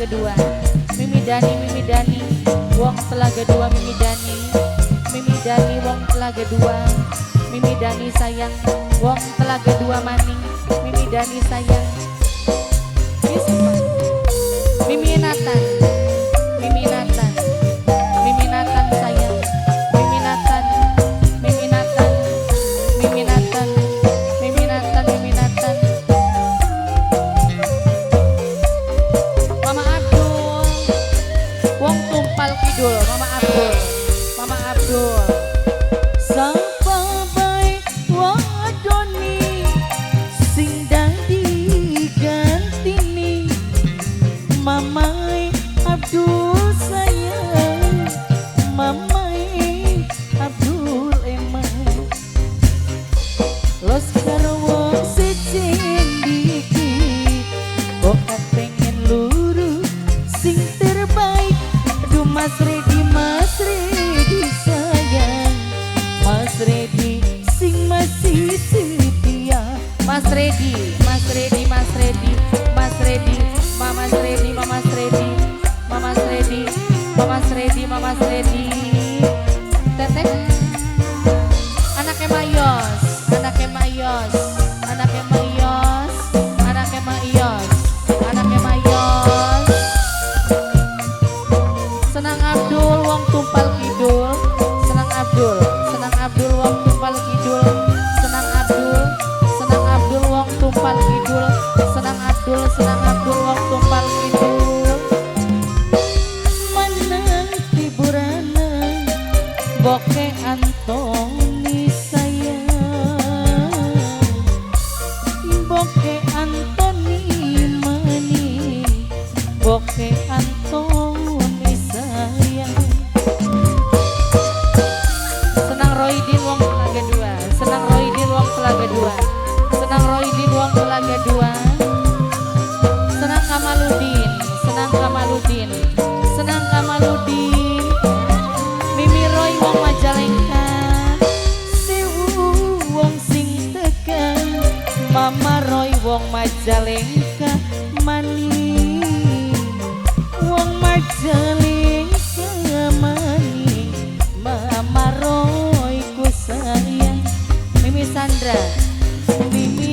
Telaga 2. Mimi Dani wong Telaga 2. Mimi Dani wong Telaga 2. Mimi Dani sayang wong Telaga 2 maning. Mimi Dani sayang. Mimi Nathan sayang. Mimi Nathan. Mama Abdul wong Tumpal Kidul. Mama Abdul Sapa bae wadoni sing dadi gantini Mamai Abdul sayang, Mamai Abdul emang los karo wong siji ndiki kok pengen luru sing terbaik. Aduh Mas Redi sayang, Mas Redi sing masih setia. Mas Redi Mama Redi Teteh anaknya Mayos Senang Abdul wong Tumpal Kidul. Senang Abdul wong Tumpal Kidul. Senang Abdul wong Tumpal Kidul. Senang Abdul wong Tumpal Kidul. Menang hiburana Boke Antoni sayang, Boke Antoni maning, Boke Antoni sayang. Senang Roydin wong Telaga 2. Senang Roydin wong Telaga 2. Senang Kamaludin. Mimi Roy wong Majalengka. Sewu wong sing tekan, Mama Roy wong Majalengka maning, wong Majalengka maning, Mama Roy ku sayang. Mimi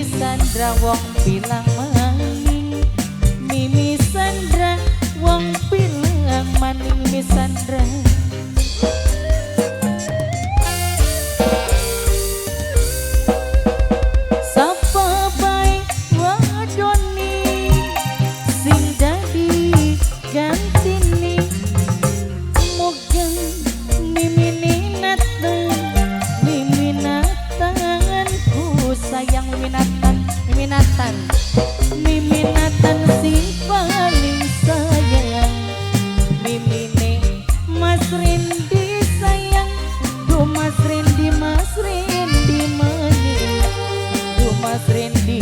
Sandra wong bilang maning, Mimi Sandra wong bilang maning. Mimi Sandra sapa bae wadoni sing dadi gantini moga Mimi Nathan ku sayang. Mimi Nathan sing paling sayang. Mimine Mas Rendi sayang. Duh Mas Rendi maning. Duh Mas Rendi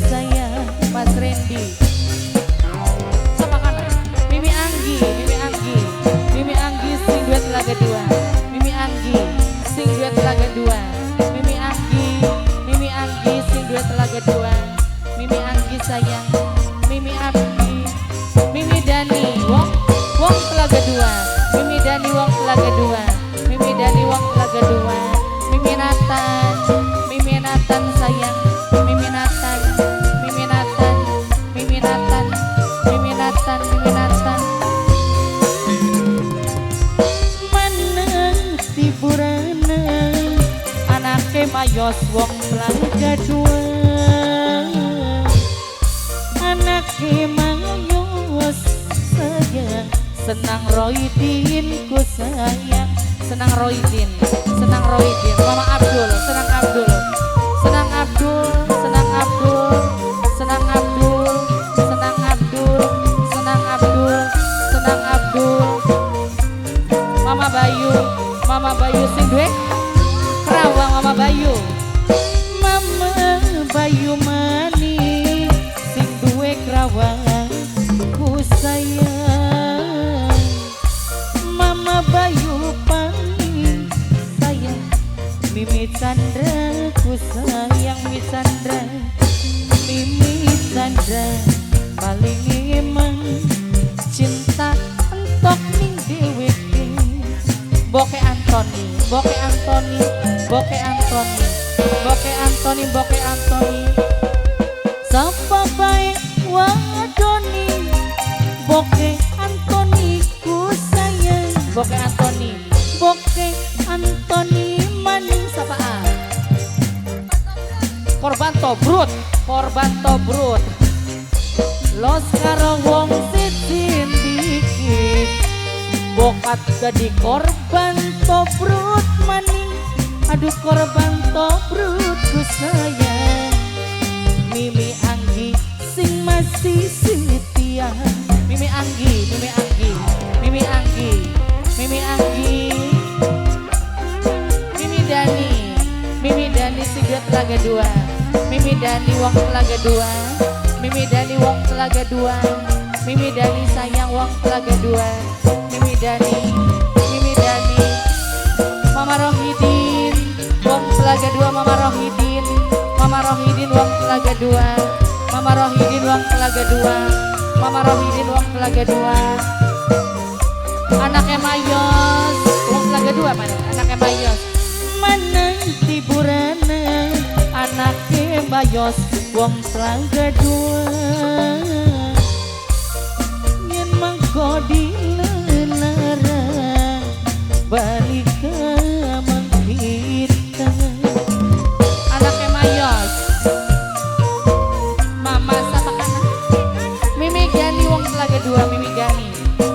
sayang. Mas Rendi sama kanan. Mimi Anggi sing duet Telaga 2. Mimi Anggi sing duet Telaga 2. Mimi Anggi sayang. Mimi Abdi. Mimi Dani wong Telaga 2. Mimi Dani wong Telaga 2. Mimi Nathan sayang. Mimi Nathan. Menang hiburana anake Mayos wong Telaga 2. Anake Mayos sayang, senang Roydin ku sayang. Senang Roydin. Mama Abdul. Senang Abdul. Mama Bayu sing duwe Kerawang. Mama Bayu mani sing duwe Kerawang ku sayang. Mama Bayu paling sayang. Mimi Chandra ku sayang. Mimi Chandra paling cinta entok ning dheweke. Boke Antoni, Boke Antoni, Boke Antoni, Boke Antoni, Boke Antoni. Sapa bae wadoni, Boke Antoni ku sayang. Boke Antoni, Boke Antoni maning sapaan. Korban tobrut, korban tobrut. Los karo wong sitin dikit, bokat jadi korban tobrut maning. Aduh korban tobrut ku sayang. Mimi Anggi sing masih setia. Mimi Anggi, Mimi Anggi, Mimi Anggi, Mimi Anggi, Mimi Dani, Mimi Dani Sigit Telaga 2, Mimi Dani Wong Telaga 2, Mimi Dani Wong Telaga 2, Mimi Dani sayang Wong Telaga 2, Mimi Dani, Mimi Dani, Mama Rohidin Wong Telaga 2, Mama Rohidin, Mama Rohidin Wong Telaga 2, Mama Rohidin Wong Telaga 2, Mama Rohidin Wong Telaga 2. Anaknya Mayos Wong Telaga 2 mana? Anaknya Mayos mana tiburana. Anaknya Mayos Wong Telaga 2. Yen mangko dilarang balik ke kita. Anaknya Mayos Mama siapa kan? Mimi Gani Wong Telaga 2, Mimi Gani,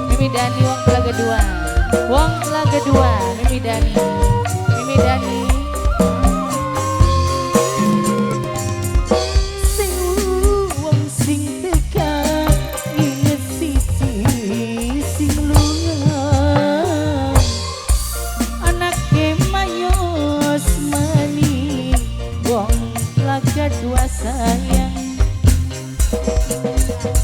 Mimi Dani Wong Telaga 2, Wong Telaga 2, Mimi Dani, Mimi Dani. Sing wong sing teka inget siji sing lunga. Anake Mayos mani Wong Telaga 2 sayang.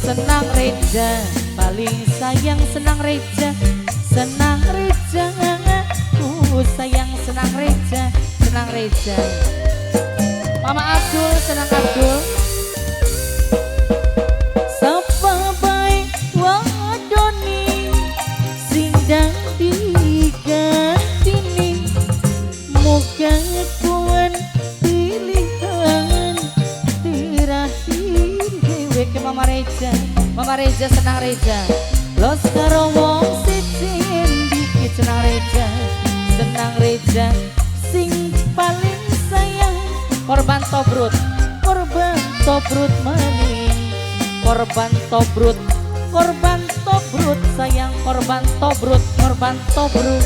Senang Reja paling sayang, senang Reja, senang Reja, sayang senang Reja, senang Reja. Mama Abdul, senang Abdul. Sapa bae wadoni sing dadi gantine, muga kuwen pilihan terakhir dewe ke Mama Reja. Mama Reja senang Reja. Los karo wong sitin dikit senang Reja, senang Reja sing paling sayang. Korban tobrut, korban tobrut maning, korban tobrut, korban tobrut sayang, korban tobrut, korban tobrut.